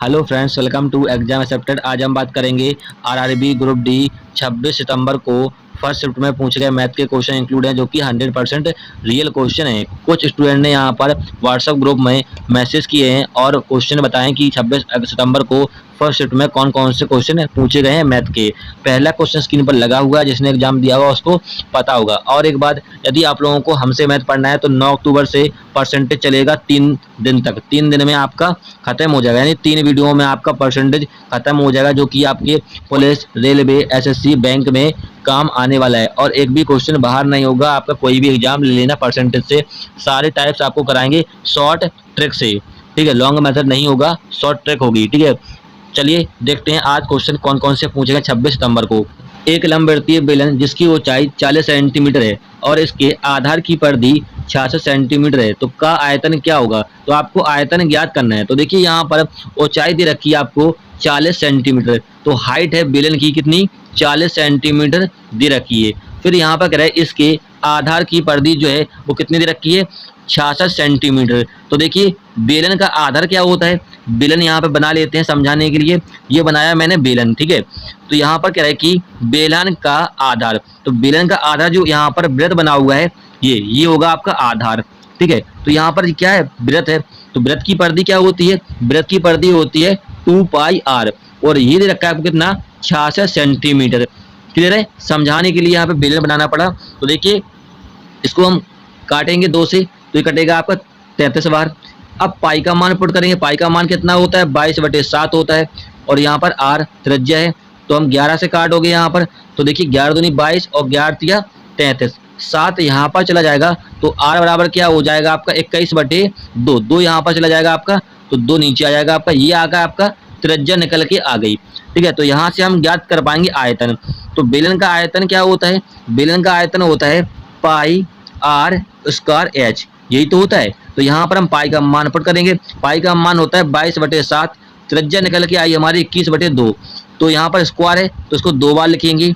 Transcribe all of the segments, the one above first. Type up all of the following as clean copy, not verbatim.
Hello friends, welcome to exam accepted. आज हम बात करेंगे आरआरबी ग्रुप डी 26 सितंबर को फर्स्ट शिफ्ट में पूछे गए मैथ के क्वेश्चन इंक्लूड हैं, जो कि 100% रियल क्वेश्चन है। कुछ स्टूडेंट ने यहाँ पर व्हाट्सएप ग्रुप में मैसेज किए हैं और क्वेश्चन बताएं कि 26 सितंबर को फर्स्ट शिफ्ट में कौन कौन से क्वेश्चन पूछे गए हैं मैथ के। पहला क्वेश्चन स्क्रीन पर लगा हुआ है, जिसने एग्जाम दिया हुआ उसको पता होगा। और एक बात, यदि आप लोगों को हमसे मैथ पढ़ना है तो 9 अक्टूबर से परसेंटेज चलेगा 3 दिन तक। 3 दिन में आपका खत्म हो जाएगा, यानी 3 वीडियो में आपका परसेंटेज खत्म हो जाएगा, जो कि आपके पुलिस, रेलवे, एसएससी, बैंक में काम आने वाला है। और एक भी क्वेश्चन बाहर नहीं होगा, आपका कोई भी एग्जाम ले लेना परसेंटेज से। सारे टाइप्स आपको कराएंगे शॉर्ट ट्रिक से, ठीक है। लॉन्ग मेथड नहीं होगा, शॉर्ट ट्रिक होगी, ठीक है। चलिए देखते हैं आज क्वेश्चन कौन कौन से पूछेगा 26 सितंबर को। एक लंबवृत्तीय बेलन जिसकी ऊंचाई 40 सेंटीमीटर है और इसके आधार की परिधि 66 सेंटीमीटर है, तो का आयतन क्या होगा। तो आपको आयतन ज्ञात करना है। तो देखिए यहाँ पर ऊंचाई दे रखी है आपको 40 सेंटीमीटर, तो हाइट है बेलन की कितनी, 40 सेंटीमीटर दे रखी है। फिर यहाँ पर कह रहा है इसके आधार की परिधि जो है वो कितनी दे रखी है, 66 सेंटीमीटर। तो देखिए बेलन का आधार क्या होता है, बेलन यहाँ पे बना लेते हैं समझाने के लिए। ये बनाया मैंने बेलन, ठीक है। तो यहाँ पर कह रहा है कि बेलन का आधार, तो बेलन का आधार जो यहाँ पर वृत्त बना हुआ है ये होगा आपका आधार, ठीक है। तो यहाँ पर क्या है, वृत्त है, तो वृत्त की परिधि क्या होती है, वृत्त की परिधि होती है 2πr, और ये दे रखा है आपको कितना, 66 सेंटीमीटर। क्लियर है, समझाने के लिए यहाँ पे बेलन बनाना पड़ा। तो देखिए इसको हम काटेंगे 2 से, तो ये कटेगा आपका 33 बार। अब पाई का मान पुट करेंगे, पाई का मान कितना होता है, 22/7 होता है। और यहाँ पर आर त्रिज्या है, तो हम 11 से काटोगे यहाँ पर। तो देखिए 11 दूनी 22 और 11 तिया 33, 7 यहाँ पर चला जाएगा, तो आर बराबर क्या हो जाएगा आपका 21/2। 2 यहाँ पर चला जाएगा आपका, तो 2 नीचे आ जाएगा आपका, ये आ गया आपका त्रिज्या निकल के आ गई, ठीक है। तो यहाँ से हम ज्ञात कर पाएंगे आयतन। तो बेलन का आयतन क्या होता है, बेलन का आयतन होता है पाई आर स्क्वायर एच, यही तो होता है। तो यहाँ पर हम पाई का मान पुट करेंगे, पाई का मान होता है 22/7, त्रिज्या निकल के आई हमारी 21/2। तो यहाँ पर स्क्वायर है तो इसको 2 बार लिखेंगे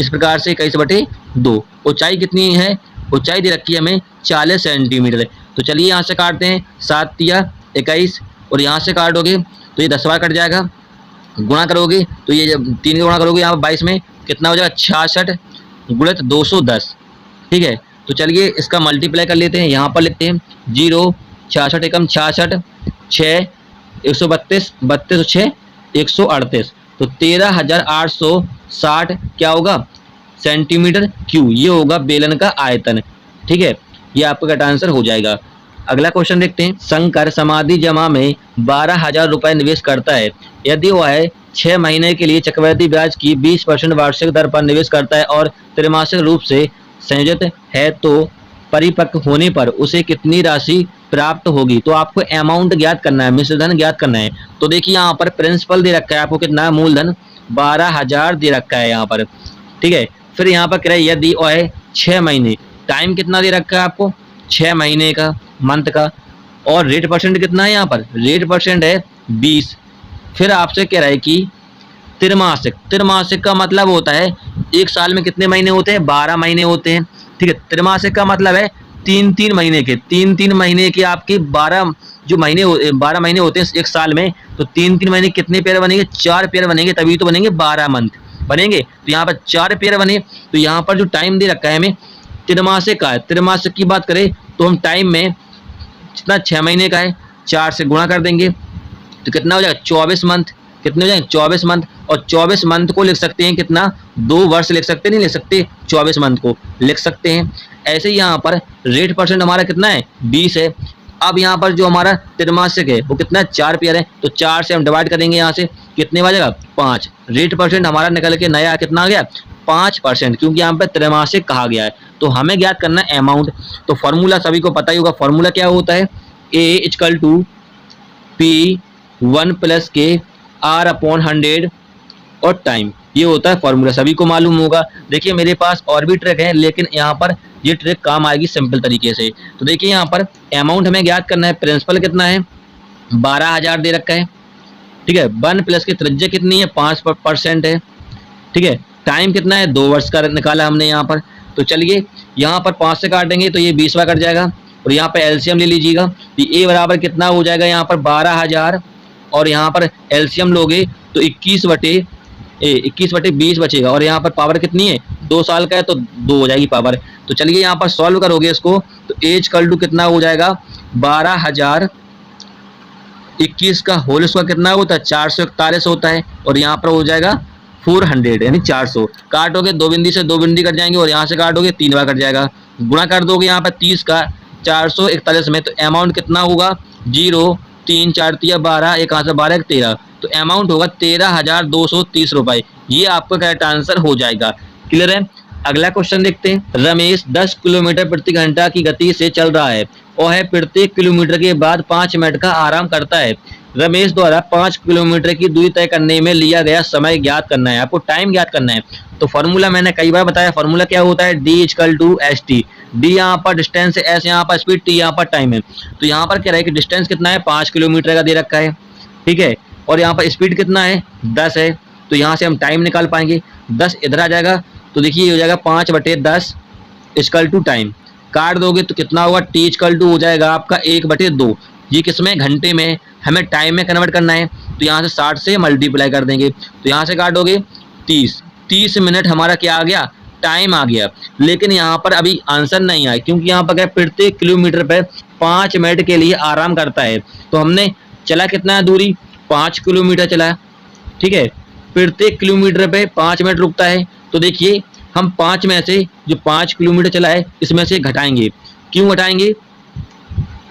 इस प्रकार से, 21/2। ऊंचाई कितनी है, ऊंचाई दे रखी है हमें 40 सेंटीमीटर। तो चलिए यहाँ से काटते हैं, 7 तिया 21, और यहाँ से काटोगे तो ये 10 बार कट जाएगा। गुणा करोगे तो ये जब 3 गुणा करोगे यहाँ पर 22 में कितना हो जाएगा, 66 गुणित 210, ठीक है। तो चलिए इसका मल्टीप्लाई कर लेते हैं, यहाँ पर लिखते हैं 0, 66 एकम 66, 6 132, 32 6 138, तो 13,860 क्या होगा, सेंटीमीटर क्यूब। ये होगा बेलन का आयतन, ठीक है। ये आपका करेक्ट आंसर हो जाएगा। अगला क्वेश्चन देखते हैं। शंकर समाधि जमा में 12,000 रुपए निवेश करता है। यदि वह 6 महीने के लिए चक्रवृद्धि ब्याज की 20% वार्षिक दर पर निवेश करता है और त्रैमासिक रूप से संयोजित है, तो परिपक्व होने पर उसे कितनी राशि प्राप्त होगी। तो आपको अमाउंट ज्ञात करना है, मिश्रधन ज्ञात करना है। तो देखिए यहाँ पर प्रिंसिपल दे रखा है आपको कितना, मूलधन 12,000 दे रखा है यहाँ पर, ठीक है। फिर यहाँ पर कह रहा है यदि वह 6 महीने, टाइम कितना दे रखा है आपको, 6 महीने का, मंथ का, और रेट परसेंट कितना है यहाँ पर, रेट परसेंट है 20। फिर आपसे कह रहा है कि त्रिमासिक, त्रिमासिक का मतलब होता है एक साल में कितने महीने होते हैं, 12 महीने होते हैं, ठीक है। त्रिमासिक का मतलब है 3-3 महीने के, 3-3 महीने के आपके 12 जो महीने 12 महीने होते हैं एक साल में। तो 3-3 महीने कितने पेयर बनेंगे, 4 पेयर बनेंगे, तभी तो बनेंगे 12 मंथ बनेंगे। तो यहाँ पर 4 पेयर बने। तो यहाँ पर जो टाइम दे रखा है हमें त्रिमासिक का है, त्रिमासिक की बात करें तो हम टाइम में जितना 6 महीने का है 4 से गुणा कर देंगे, तो कितना हो जाएगा 24 मंथ। कितने हो जाएंगे 24 मंथ, और 24 मंथ को लिख सकते हैं कितना, 2 वर्ष लिख सकते, नहीं लिख सकते, 24 मंथ को लिख सकते हैं। ऐसे ही यहाँ पर रेट परसेंट हमारा कितना है, 20 है। अब यहाँ पर जो हमारा त्रिमासिक है वो कितना है, 4 पेयर है, तो 4 से हम डिवाइड करेंगे, यहाँ से कितने बजेगा, 5। रेट परसेंट हमारा निकल के नया कितना आ गया, 5%, क्योंकि यहाँ पे त्रैमासिक कहा गया है। तो हमें ज्ञात करना है अमाउंट। तो फॉर्मूला सभी को पता ही होगा, फॉर्मूला क्या होता है, A=P1 + K R/100 और टाइम, ये होता है फॉर्मूला, सभी को मालूम होगा। देखिए मेरे पास और भी ट्रिक है, लेकिन यहाँ पर ये ट्रिक काम आएगी सिंपल तरीके से। तो देखिए यहाँ पर अमाउंट हमें ज्ञात करना है, प्रिंसिपल कितना है, 12,000 दे रखा है, ठीक है। 1 प्लस की त्रिज्या कितनी है, 5% है, ठीक है। टाइम कितना है, 2 वर्ष का निकाला हमने यहाँ पर। तो चलिए यहाँ पर 5 से काटेंगे तो ये 20वां कट जाएगा, और यहाँ पर एलसीएम ले लीजिएगा। तो ए बराबर कितना हो जाएगा यहाँ पर, 12,000 और यहाँ पर एलसीएम लोगे तो 21/20 बचेगा, और यहाँ पर पावर कितनी है, 2 साल का है तो 2 हो जाएगी पावर। तो चलिए यहाँ पर सॉल्व करोगे इसको तो एज इक्वल टू कितना हो जाएगा, 12,021 का होल स्क्वायर कितना होता है, 441 होता है, और यहाँ पर हो जाएगा 400 यानी 400। काटोगे 2 बिंदी से 2 बिंदी कट जाएंगे, और यहाँ से काटोगे 3 बार कट जाएगा। गुणा कर दोगे यहाँ पर 30 का 441 में, तो अमाउंट कितना होगा, 0 3 4 3 12, एक हाथ से 12 एक 13, तो अमाउंट होगा 13,230 रुपए। ये आपका करेक्ट आंसर हो जाएगा। क्लियर है। अगला क्वेश्चन देखते हैं। रमेश 10 किलोमीटर प्रति घंटा की गति से चल रहा है और है प्रत्येक किलोमीटर के बाद 5 मिनट का आराम करता है। रमेश द्वारा 5 किलोमीटर की दूरी तय करने में लिया गया समय ज्ञात करना है, आपको टाइम ज्ञात करना है। तो फॉर्मूला मैंने कई बार बताया, फॉर्मूला क्या होता है, D equal to ST। D यहाँ पर डिस्टेंस है, S यहाँ पर स्पीड, T यहाँ पर टाइम है। तो यहाँ पर क्या है कि डिस्टेंस कितना है, 5 किलोमीटर का दे रखा है, ठीक है, और यहाँ पर स्पीड कितना है, 10 है। तो यहाँ से हम टाइम निकाल पाएंगे, 10 इधर आ जाएगा, तो देखिए हो जाएगा 5/10 इक्वल टू टाइम। काट दोगे तो कितना होगा, T इक्वल टू हो जाएगा आपका 1/2। ये किसमें, घंटे में, हमें टाइम में कन्वर्ट करना है, तो यहाँ से 60 से मल्टीप्लाई कर देंगे, तो यहाँ से काटोगे 30 मिनट हमारा क्या आ गया, टाइम आ गया। लेकिन यहाँ पर अभी आंसर नहीं आया, क्योंकि यहाँ पर क्या प्रत्येक किलोमीटर पर 5 मिनट के लिए आराम करता है। तो हमने चला कितना है दूरी, 5 किलोमीटर चला, ठीक है, प्रत्येक किलोमीटर पे 5 मिनट रुकता है। तो देखिए हम 5 में से जो 5 किलोमीटर चला है इसमें से घटाएंगे। क्यों घटाएंगे,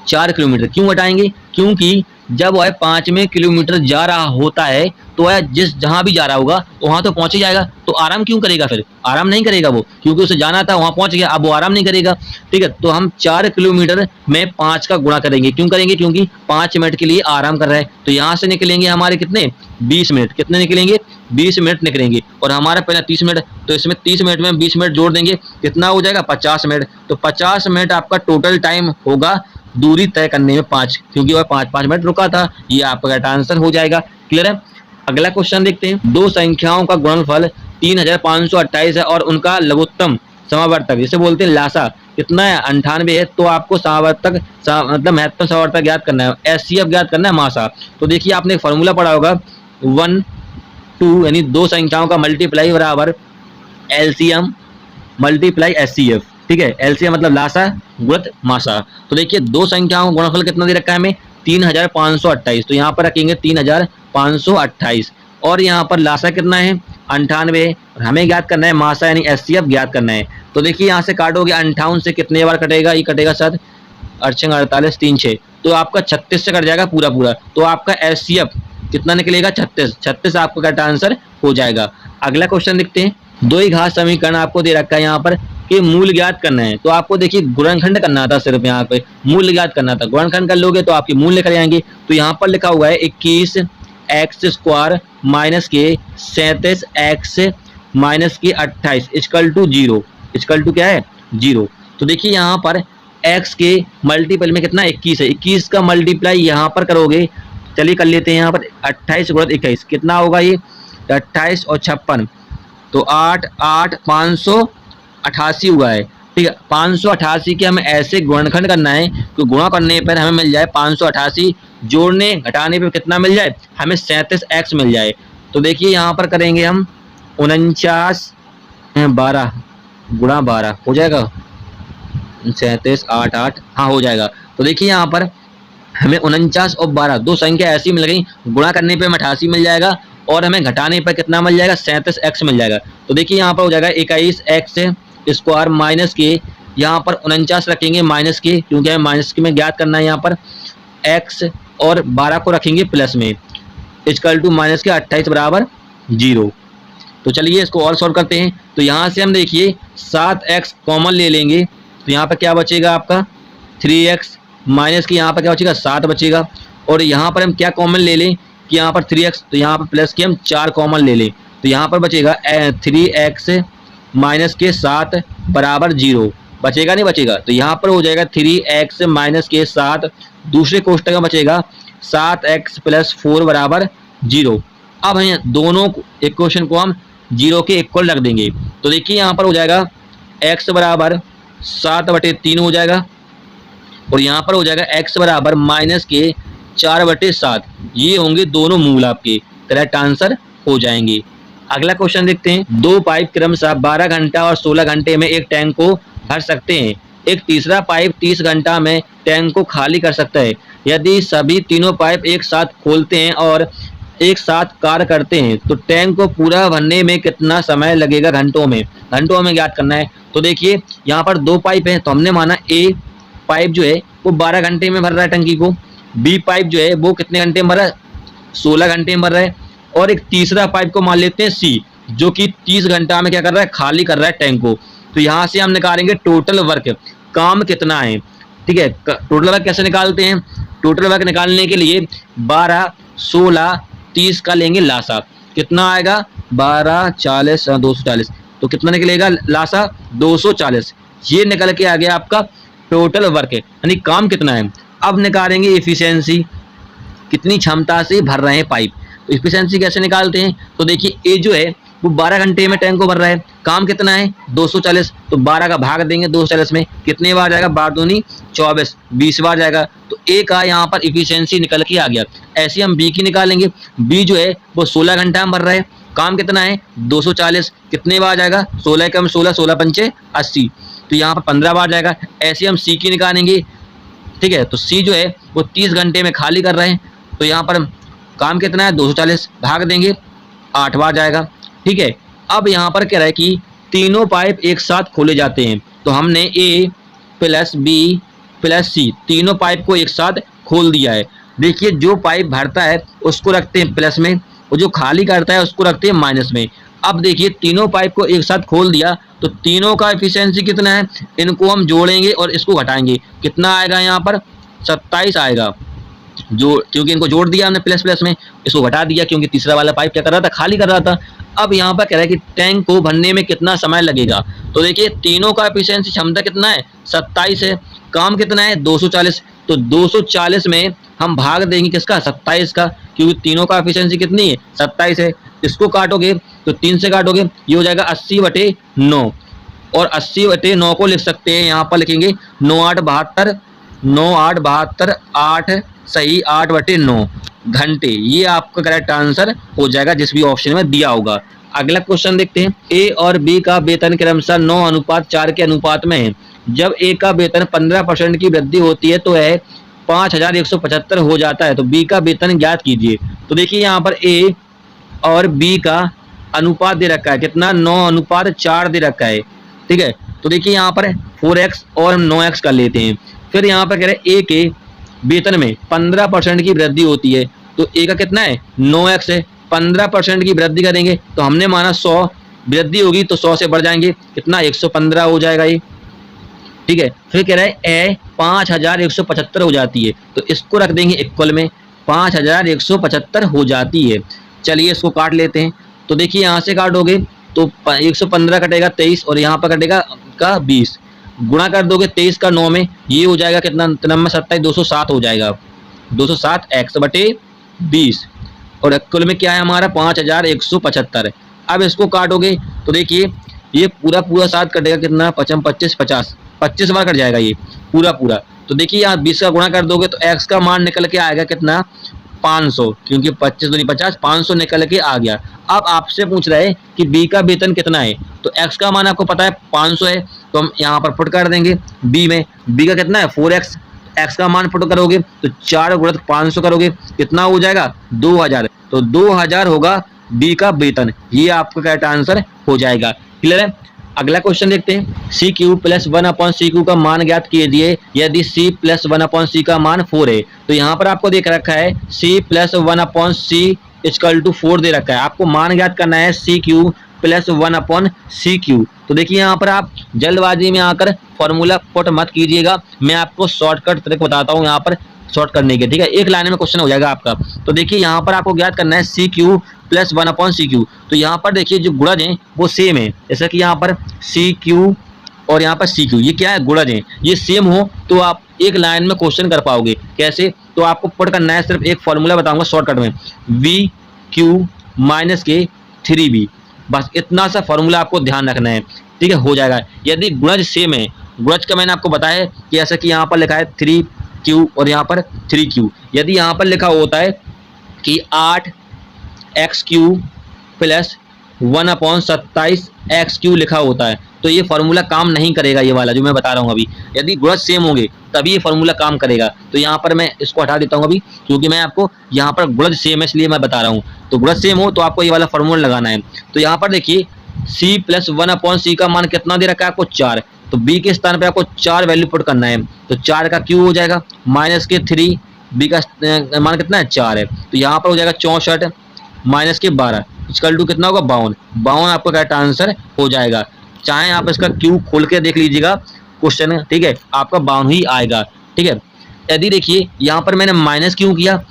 4 किलोमीटर क्यों घटाएंगे, क्योंकि जब वह 5वें किलोमीटर जा रहा होता है तो वह जहां भी जा रहा होगा वहां तो पहुंच ही जाएगा, तो आराम क्यों करेगा, फिर आराम नहीं करेगा वो, क्योंकि उसे जाना था वहां पहुंच गया, अब वो आराम नहीं करेगा, ठीक है। तो हम 4 किलोमीटर में 5 का गुणा करेंगे, क्यों करेंगे, क्योंकि 5 मिनट के लिए आराम कर रहा है। तो यहाँ से निकलेंगे हमारे कितने, 20 मिनट, कितने निकलेंगे, 20 मिनट निकलेंगे, और हमारा पहला 30 मिनट, तो इसमें 30 मिनट में 20 मिनट जोड़ देंगे, कितना हो जाएगा, 50 मिनट। तो 50 मिनट आपका टोटल टाइम होगा दूरी तय करने में 5, क्योंकि वह 5-5 मिनट रुका था। ये आपका करेक्ट आंसर हो जाएगा। क्लियर है। अगला क्वेश्चन देखते हैं। दो संख्याओं का गुणनफल 3528 है और उनका लघुत्तम समावर्तक जिसे बोलते हैं लासा कितना है, 98 है। तो आपको समावर्तक मतलब महत्तम समावर्तक ज्ञात करना है, एचसीएफ ज्ञात करना है, मासा। तो देखिए आपने एक फॉर्मूला पढ़ा होगा 1 2 यानी दो संख्याओं का मल्टीप्लाई बराबर एलसीएम मल्टीप्लाई एचसीएफ, ठीक है। एलसीएम मतलब लासा गुणित मासा। तो देखिए दो संख्याओं का गुणनफल कितना दे रखा है हमें, 3528। तो यहाँ पर रखेंगे 3528 और यहाँ पर लासा कितना है 98 और हमें ज्ञात करना है मासा यानी एचसीएफ ज्ञात करना है। तो देखिए यहाँ से काटोगे 58 से कितने बार कटेगा, ये कटेगा 7 8 48 3 6, तो आपका 36 से कट जाएगा पूरा पूरा। तो आपका एचसीएफ कितना निकलेगा 36 आपका करेक्ट आंसर हो जाएगा। अगला क्वेश्चन देखते हैं। दो ही घात समीकरण आपको दे रखा है यहाँ पर कि मूल ज्ञात करना है। तो आपको देखिए गुणनखंड करना था, सिर्फ यहाँ पे मूल ज्ञात करना था। गुणनखंड कर लोगे तो आपके मूल निकल जाएंगे। तो यहाँ पर लिखा हुआ है 21x² माइनस के 37x माइनस के 28 इक्वल टू 0। इक्वल टू क्या है 0। तो देखिए यहाँ पर x के मल्टीपल में कितना 21 है, 21 का मल्टीप्लाई यहाँ पर करोगे, चलिए कर लेते हैं। यहाँ पर 28 गुणित 21 कितना होगा, ये 28 और 56 तो 8 8 588 हुआ है, ठीक है। 588 के हमें ऐसे गुणनखंड करना है कि गुणा करने पर हमें मिल जाए 588, जोड़ने घटाने पर कितना मिल जाए हमें 37x मिल जाए। तो देखिए यहाँ पर करेंगे हम 49 12 गुणा 12 हो जाएगा 37 8 8, हाँ हो जाएगा। तो देखिए यहाँ पर हमें 49 और 12 दो संख्या ऐसी मिल गई, गुणा करने पे 88 मिल जाएगा और हमें घटाने पर कितना मिल जाएगा 37x मिल जाएगा। तो देखिए यहाँ पर हो जाएगा 21x² माइनस के, यहाँ पर 49 रखेंगे माइनस के, क्योंकि हमें माइनस के में ज्ञात करना है। यहाँ पर x और 12 को रखेंगे प्लस में, इक्वल टू माइनस के 28 बराबर 0। तो चलिए इसको और सॉल्व करते हैं। तो यहाँ से हम देखिए 7x कॉमन ले लेंगे, तो यहाँ पर क्या बचेगा आपका 3x माइनस की, यहाँ पर क्या बचेगा 7 बचेगा। और यहाँ पर हम क्या कॉमन ले लें कि यहाँ पर 3x, तो यहाँ पर प्लस के हम 4 कॉमन ले लें, तो यहाँ पर बचेगा 3x माइनस के 7 बराबर 0। बचेगा नहीं बचेगा, तो यहाँ पर हो जाएगा 3x माइनस के 7, दूसरे कोष्टक में बचेगा 7x प्लस 4 बराबर 0। अब हम दोनों इक्वेशन को हम 0 के इक्वल रख देंगे। तो देखिए यहाँ पर हो जाएगा x बराबर 7/3 हो जाएगा और यहाँ पर हो जाएगा x बराबर माइनस के 4/7 ये होंगे दोनों मूल आपके करेक्ट आंसर हो जाएंगे। अगला क्वेश्चन देखते हैं। 2 पाइप क्रमशः 12 घंटा और 16 घंटे में एक टैंक को भर सकते हैं। एक तीसरा पाइप 30 घंटा में टैंक को खाली कर सकता है। यदि सभी तीनों पाइप एक साथ खोलते हैं और एक साथ कार्य करते हैं तो टैंक को पूरा भरने में कितना समय लगेगा घंटों में। घंटों में ज्ञात करना है। तो देखिए यहाँ पर 2 पाइप हैं तो हमने माना ए पाइप जो है वो 12 घंटे में भर रहा है टंकी को, बी पाइप जो है वो कितने घंटे में भर रहा है, 16 घंटे में भर रहा है, और एक तीसरा पाइप को मान लेते हैं सी जो कि 30 घंटा में क्या कर रहा है, खाली कर रहा है टैंक को। तो यहाँ से हम निकालेंगे टोटल वर्क, काम कितना है। ठीक है, टोटल वर्क कैसे निकालते हैं। टोटल वर्क निकालने के लिए 12, 16, 30 का लेंगे लासा, कितना आएगा 12, 40, 240, तो कितना निकलेगा लासा 240। ये निकल के आ गया आपका टोटल वर्क यानी काम कितना है। अब निकालेंगे एफिशिएंसी, कितनी क्षमता से भर रहे हैं पाइप। तो एफिशिएंसी कैसे निकालते हैं। तो देखिए ए जो है वो 12 घंटे में टैंक को भर रहा है, काम कितना है 240, तो 12 का भाग देंगे 240 में, कितने बार जाएगा 12 दूनी 24, 20 बार जाएगा। तो ए का यहाँ पर एफिशिएंसी निकल के आ गया। ऐसे हम बी की निकालेंगे। बी जो है वो 16 घंटा में भर रहा है, काम कितना है 240, कितने बार जाएगा 16 कम 16, 16 पंचे 80, तो यहाँ पर 15 बार जाएगा। ऐसे हम सी की निकालेंगे। ठीक है, तो सी जो है वो 30 घंटे में खाली कर रहे हैं, तो यहाँ पर काम कितना है 240, भाग देंगे 8 बार जाएगा। ठीक है, अब यहाँ पर कह रहा है कि तीनों पाइप एक साथ खोले जाते हैं, तो हमने ए प्लस बी प्लस सी तीनों पाइप को एक साथ खोल दिया है। देखिए जो पाइप भरता है उसको रखते हैं प्लस में और जो खाली करता है उसको रखते हैं माइनस में। अब देखिए तीनों पाइप को एक साथ खोल दिया तो तीनों का एफिशिएंसी कितना है, इनको हम जोड़ेंगे और इसको घटाएंगे, कितना आएगा यहाँ पर 27 आएगा। जो क्योंकि इनको जोड़ दिया हमने प्लस प्लस में, इसको घटा दिया क्योंकि तीसरा वाला पाइप क्या कर रहा था, खाली कर रहा था। अब यहाँ पर कह रहा है कि टैंक को भरने में कितना समय लगेगा। तो देखिए तीनों का एफिशिएंसी क्षमता कितना है 27 है, काम कितना है 240, तो 240 में हम भाग देंगे किसका 27 का, क्योंकि तीनों का एफिशिएंसी कितनी है 27 है। इसको काटोगे तो 3 से काटोगे ये हो जाएगा 80/9, और 80/9 को लिख सकते हैं, यहाँ पर लिखेंगे 9 8 72, 9 8 72, 8 सही 8/9 घंटे। ये आपका करेक्ट आंसर हो जाएगा जिस भी ऑप्शन में दिया होगा। अगला क्वेश्चन देखते हैं। ए और बी का वेतन क्रमशः 9:4 के अनुपात में है। जब ए का वेतन 15% की वृद्धि होती है तो यह 5175 हो जाता है, तो बी का वेतन ज्ञात कीजिए। तो देखिए यहाँ पर ए और बी का अनुपात दे रखा है, कितना 9:4 दे रखा है। ठीक है, तो देखिए यहाँ पर 4x और 9x कर लेते हैं। फिर यहाँ पर कह रहे हैं ए के वेतन में 15% की वृद्धि होती है, तो ए का कितना है 9x है, 15% की वृद्धि करेंगे तो हमने माना 100 वृद्धि होगी तो 100 से बढ़ जाएंगे, कितना 115 हो जाएगा ये। ठीक है, फिर कह रहा है ए 5175 हो जाती है, तो इसको रख देंगे इक्वल में, 5175 हो जाती है। चलिए इसको काट लेते हैं। तो देखिए यहाँ से काटोगे तो 115 कटेगा 23 और यहाँ पर कटेगा का 20, गुणा कर दोगे 23 का 9 में, ये हो जाएगा कितना 97 207 हो जाएगा, 207 x/20, और इक्वल में क्या है हमारा 5175। अब इसको काटोगे तो देखिए ये पूरा पूरा 7 कटेगा, कितना 25 50, 25 बार कट जाएगा ये पूरा पूरा। तो देखिए यहाँ 20 का गुणा कर दोगे तो x का मान निकल के आएगा कितना 500, क्योंकि 25 दूनी 50, 500 निकल के आ गया। अब आपसे पूछ रहा है कि बी का वेतन कितना है, तो x का मान आपको पता है 500 है, तो हम यहाँ पर पुट कर देंगे बी में। बी का कितना है 4x, x का मान पुट करोगे तो 4 गुणित 500 करोगे कितना हो जाएगा 2000, तो 2000 होगा बी का वेतन। ये आपका करेक्ट आंसर हो जाएगा। क्लियर है। अगला क्वेश्चन देखते हैं। सी क्यू प्लस 1/c³ का मान ज्ञात कीजिए यदि c प्लस 1/c का मान 4 है। तो यहाँ पर आपको देख रखा है c प्लस 1/c = 4 दे रखा है, आपको मान ज्ञात करना है CQ प्लस 1/CQ। तो देखिए यहाँ पर आप जल्दबाजी में आकर फॉर्मूला पुट मत कीजिएगा, मैं आपको शॉर्टकट तरीका बताता हूँ यहाँ पर शॉर्ट करने के। ठीक है, एक लाइन में क्वेश्चन हो जाएगा आपका। तो देखिए यहाँ पर आपको ज्ञात करना है CQ प्लस 1/CQ। तो यहाँ पर देखिए जो गुणज हैं वो सेम है, जैसा कि यहाँ पर CQ और यहाँ पर CQ, ये क्या है गुणज हैं, ये सेम हो तो आप एक लाइन में क्वेश्चन कर पाओगे। कैसे, तो आपको पुट करना है, सिर्फ एक फॉर्मूला बताऊंगा शॉर्टकट में, VQ माइनस के 3B, बस इतना सा फॉर्मूला आपको ध्यान रखना है। ठीक है, हो जाएगा। यदि गुणज सेम है, गुणज का मैंने आपको बताया कि ऐसा कि यहाँ पर लिखा है 3 क्यू और यहाँ पर 3q। यदि यहाँ पर लिखा होता है कि 8x³ प्लस 1/27x³ लिखा होता है तो ये फॉर्मूला काम नहीं करेगा, ये वाला जो मैं बता रहा हूँ अभी। यदि गुणज सेम होंगे तभी ये फॉर्मूला काम करेगा। तो यहाँ पर मैं इसको हटा देता हूँ अभी, क्योंकि मैं आपको यहाँ पर गुणज सेम है इसलिए मैं बता रहा हूँ। तो गुणज सेम हो तो आपको ये वाला फॉर्मूला लगाना है। तो यहाँ पर देखिए c प्लस 1/c का मान कितना दे रखा है आपको 4, तो b के स्थान पे आपको 4 वैल्यू पुट करना है। तो 4 का क्यू हो जाएगा माइनस के 3, b का मान कितना है 4 है, तो यहाँ पर हो जाएगा 64 माइनस के 12 इक्वल टू कितना होगा 52। 52 आपका करेक्ट आंसर हो जाएगा। चाहे आप इसका क्यू खोल के देख लीजिएगा क्वेश्चन, ठीक है, आपका 52 ही आएगा। ठीक है, यदि देखिए यहाँ पर मैंने माइनस क्यों किया,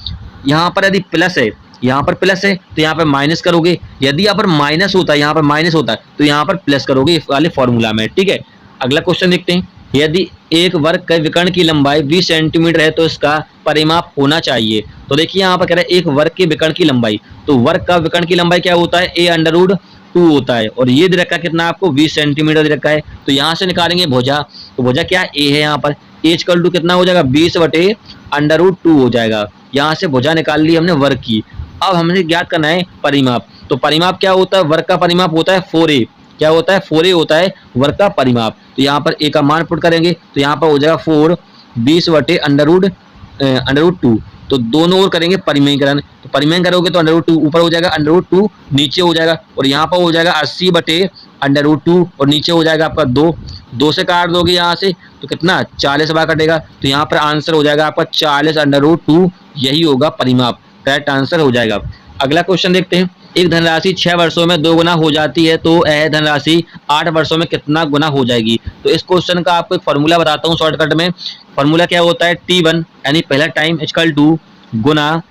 यहाँ पर यदि प्लस है, यहाँ पर प्लस है तो यहाँ पर माइनस करोगे, यदि यहाँ पर माइनस होता है, यहाँ पर माइनस होता है तो यहाँ पर प्लस करोगे इस वाले फॉर्मूला में। ठीक है, अगला क्वेश्चन देखते हैं। यदि एक वर्ग के विकर्ण की लंबाई 20 सेंटीमीटर है तो इसका परिमाप होना चाहिए। तो देखिए यहाँ पर कह रहे हैं एक वर्ग के विकर्ण की लंबाई, तो वर्ग का विकर्ण की लंबाई क्या होता है a√2 होता है, और ये दे रखा है कितना आपको 20 सेंटीमीटर दे रखा है। तो यहाँ से निकालेंगे भुजा, तो भुजा क्या है a है, यहाँ पर a इक्वल टू कितना हो जाएगा 20/√2 हो जाएगा। यहाँ से भुजा निकाल ली हमने वर्ग की। अब हमें ज्ञात करना है परिमाप। तो परिमाप क्या होता है, वर्ग का परिमाप होता है 4a, क्या होता है 4a होता है वर्ग का परिमाप। तो यहाँ पर a का मान पुट करेंगे तो यहाँ पर हो जाएगा 4 20/√2। तो दोनों ओर करेंगे परिमेयीकरण, तो परिमेयन करोगे तो √2 ऊपर हो जाएगा, √2 नीचे हो जाएगा, और यहाँ पर हो जाएगा 80/√2 और नीचे हो जाएगा आपका 2 से काट दोगे यहाँ से तो कितना 40 बार कटेगा। तो यहाँ पर आंसर हो जाएगा आपका 40/√2, यही होगा परिमाप, करेक्ट आंसर हो जाएगा। अगला क्वेश्चन देखते हैं। एक धनराशि 6 वर्षों में 2 गुना हो जाती है तो यह धनराशि 8 वर्षों में कितना गुना हो जाएगी। तो इस क्वेश्चन का आपको एक फॉर्मूला बताता हूँ शॉर्टकट में। फॉर्मूला क्या होता है, t1 यानी पहला टाइम इक्वल टू गुना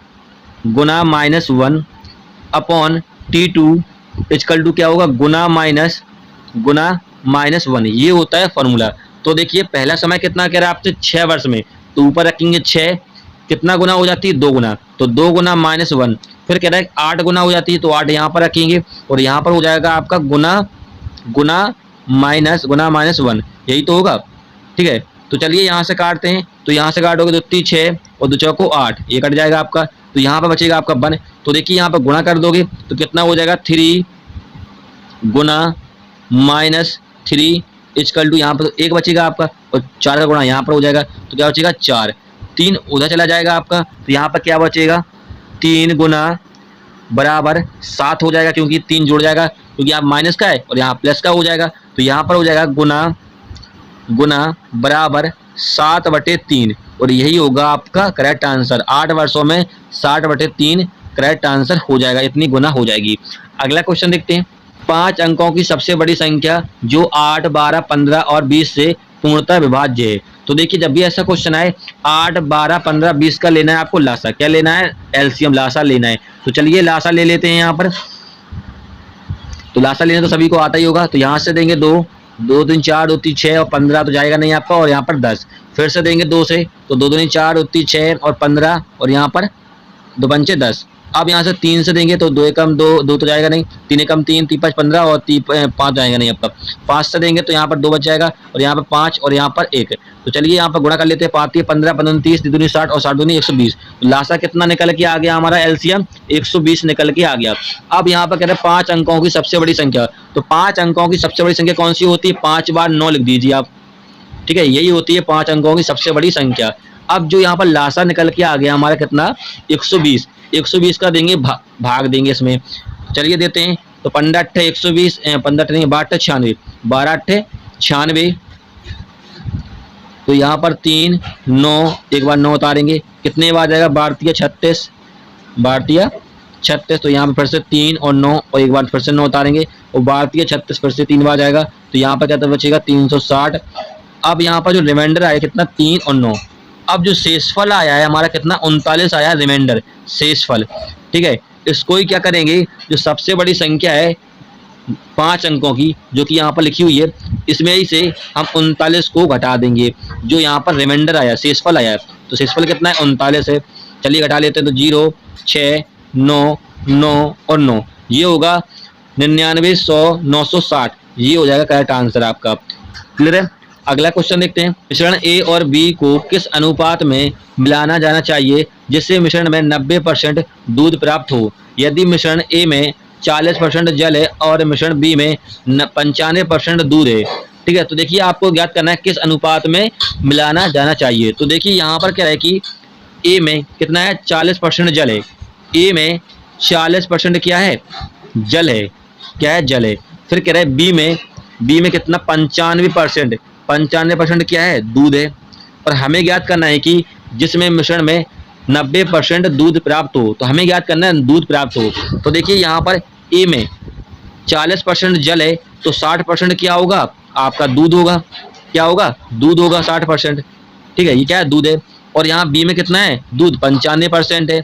-1 अपॉन t2 इक्वल टू क्या होगा गुना -1, ये होता है फॉर्मूला। तो देखिए पहला समय कितना कह रहा है आपसे 6 वर्ष में, तो ऊपर रखेंगे 6, कितना गुना हो जाती है 2 गुना, तो 2 गुना -1, फिर कह रहा है 8 गुना हो जाती है तो 8 यहाँ पर रखेंगे, और यहाँ पर हो जाएगा आपका गुना -1, यही तो होगा। ठीक है, तो चलिए यहाँ से काटते हैं। तो यहाँ से काटोगे तो 3 6 और 2 चौको 8, ये कट जाएगा आपका। तो यहाँ पर बचेगा आपका 1। तो देखिए यहाँ पर गुणा कर दोगे तो कितना हो जाएगा 3 गुना -3 इक्वल टू यहाँ पर 1 बचेगा आपका, और 4 का गुणा यहाँ पर हो जाएगा तो क्या बचेगा 4, 3 उधर चला जाएगा आपका, तो यहाँ पर क्या बचेगा 3 गुना बराबर 7 हो जाएगा, क्योंकि 3 जुड़ जाएगा, क्योंकि यहाँ माइनस का है और यहाँ प्लस का हो जाएगा। तो यहाँ पर हो जाएगा गुना बराबर 7/3, और यही होगा आपका करेक्ट आंसर। 8 वर्षों में 60/3 करेक्ट आंसर हो जाएगा, इतनी गुना हो जाएगी। अगला क्वेश्चन देखते हैं। 5 अंकों की सबसे बड़ी संख्या जो 8 12 15 और 20 से पूर्णतः विभाज्य है। तो देखिए जब भी ऐसा क्वेश्चन आए 8 12 15 20 का लेना है आपको लासा, क्या लेना है एलसीएम, लासा लेना है। तो चलिए लासा ले लेते हैं यहाँ पर। तो लासा लेने तो सभी को आता ही होगा। तो यहाँ से देंगे 2 2 3 4 2 3 6 और 15 तो जाएगा नहीं आपका, और यहाँ पर 10, फिर से देंगे 2 से तो 2 2 4 2 3 6 और 15, और यहाँ पर 2 पंचे 10। अब यहाँ से 3 से देंगे तो 2 एकम 2 तो जाएगा नहीं, 3 एकम 3 3 5 15 और 5 जाएगा नहीं आपका। 5 से देंगे तो यहाँ पर 2 बच जाएगा, और यहाँ पर 5 और यहाँ पर 1। तो चलिए यहाँ पर गुणा कर लेते हैं। 5 15 15 30 2 60 और 60 120। तो लासा कितना निकल के आ गया हमारा एलसीएम 120 निकल के आ गया। अब यहाँ पर कह रहे हैं 5 अंकों की सबसे बड़ी संख्या। तो 5 अंकों की सबसे बड़ी संख्या कौन सी होती है, 5 बार 9 लिख दीजिए आप। ठीक है, यही होती है 5 अंकों की सबसे बड़ी संख्या। अब जो यहाँ पर लासा निकल के आ गया हमारा कितना 120, 120 का देंगे भाग देंगे इसमें। चलिए देते हैं। तो 15 8 120, 15 8 12 96, 12 8 96। तो यहाँ पर 3 9, एक बार 9 उतारेंगे, कितने बार जाएगा 12 36, 12 36। तो यहाँ पर फिर से 3 और 9 और एक बार फिर से 9 उतारेंगे, और 12 36 फिर से 3 बार जाएगा। तो यहाँ पर क्या बचेगा 360। अब यहाँ पर जो रिमाइंडर आया कितना 3 और 9। अब जो शेषफल आया है हमारा कितना 39 आया रिमाइंडर शेषफल। ठीक है, इसको ही क्या करेंगे, जो सबसे बड़ी संख्या है 5 अंकों की जो कि यहाँ पर लिखी हुई है, इसमें ही से हम 39 को घटा देंगे। जो यहाँ पर रिमाइंडर आया शेषफल आया है, तो शेषफल कितना है 39 है। चलिए घटा लेते हैं। तो 0 6 9 9 और 9, ये होगा 99 100 960, ये हो जाएगा करेक्ट आंसर आपका। क्लियर है। अगला क्वेश्चन देखते हैं, मिश्रण ए और बी को किस अनुपात में मिलाना जाना चाहिए जिससे मिश्रण में 90% दूध प्राप्त हो। यदि मिश्रण ए में 40% जल है और मिश्रण बी में 95% दूध है। ठीक है, तो देखिए आपको ज्ञात करना है किस अनुपात में मिलाना जाना चाहिए। तो देखिए यहाँ पर क्या है कि ए में कितना है, 40% जल है। ए में 40% क्या है, जल है, क्या है, जल है। फिर कह रहा है बी में कितना, 95% क्या है, दूध है। और हमें ज्ञात करना है कि जिसमें मिश्रण में 90% दूध प्राप्त हो, तो हमें ज्ञात करना है दूध प्राप्त हो। तो देखिए यहाँ पर ए में 40% जल है तो 60% क्या होगा, आपका दूध होगा। क्या होगा, दूध होगा 60%। ठीक है, ये क्या है, दूध है। और यहाँ बी में कितना है, दूध 95% है।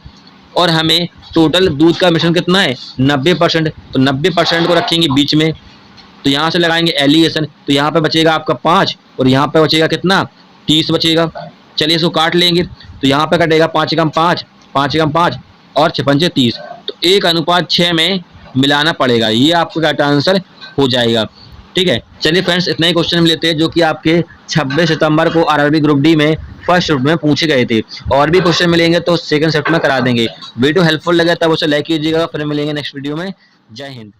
और हमें टोटल दूध का मिश्रण कितना है, 90%। तो 90% को रखेंगे बीच में, तो यहाँ से लगाएंगे एलिगेशन। तो यहाँ पे बचेगा आपका 5 और यहाँ पे बचेगा कितना, 30 बचेगा। चलिए इसको काट लेंगे, तो यहाँ पे कटेगा 5 एकम 5, 5 एकम 5 और 6 पंचे 30। तो 1:6 में मिलाना पड़ेगा, ये आपका करेक्ट आंसर हो जाएगा। ठीक है, चलिए फ्रेंड्स इतना ही क्वेश्चन लेते हैं जो कि आपके 26 सितंबर को आरआरबी ग्रुप डी में फर्स्ट शिफ्ट में पूछे गए थे। और भी क्वेश्चन मिलेंगे तो सेकंड शिफ्ट में करा देंगे। वीडियो हेल्पफुल लगे तब उसे लाइक कीजिएगा। फिर मिलेंगे नेक्स्ट वीडियो में। जय हिंद।